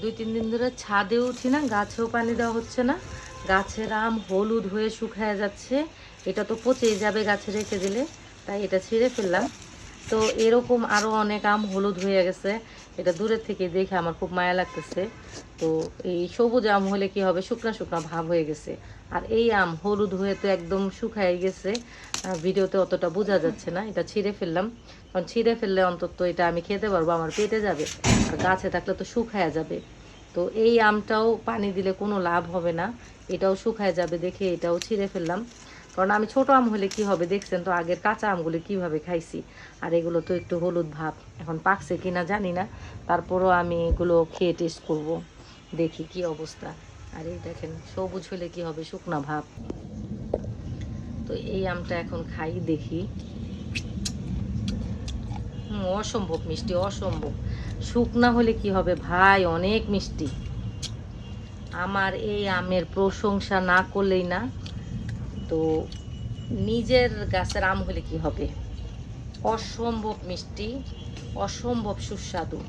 2-3 দিন ধরে ছাদে উঠি না, গাছেও পানি দেওয়া হচ্ছে না। গাছের আম হলুদ হয়ে শুকায় যাচ্ছে। এটা তো পচেই যাবে গাছে রেখে দিলে, তাই এটা ছিঁড়ে ফেললাম। তো এরকম আরও অনেক আম হলুদ হয়ে গেছে। এটা দূরের থেকে দেখে আমার খুব মায়া লাগতেছে। তো এই সবুজ আম হলে কি হবে, শুকনা শুকনা ভাব হয়ে গেছে। আর এই আম হলুদ হয়ে তো একদম শুকায় গেছে। ভিডিওতে অতটা বোঝা যাচ্ছে না। এটা ছিঁড়ে ফেললাম, কারণ ছিঁড়ে ফেললে অন্তত এটা আমি খেতে পারবো, আমার পেটে যাবে। আর গাছে থাকলে তো শুকায়া যাবে। তো এই আমটাও পানি দিলে কোনো লাভ হবে না, এটাও শুকায় যাবে দেখে এটাও ছিঁড়ে ফেললাম। কারণ আমি ছোট আম হলে কি হবে দেখছেন তো, আগের কাঁচা আমগুলো কিভাবে খাইছি। আর এগুলো তো একটু হলুদ ভাব, এখন পাকছে কিনা জানি না, তারপরও আমি এগুলো খেয়ে টেস্ট করব, দেখি কি অবস্থা। আর এই দেখেন সবুজ হলে কি হবে, শুকনা ভাব। তো এই আমটা এখন খাই, দেখি। অসম্ভব মিষ্টি, অসম্ভব। শুকনা হলে কি হবে ভাই, অনেক মিষ্টি। আমার এই আমের প্রশংসা না করলেই না। তো নিজের গাছের আম হলে কি হবে, অসম্ভব মিষ্টি, অসম্ভব সুস্বাদু।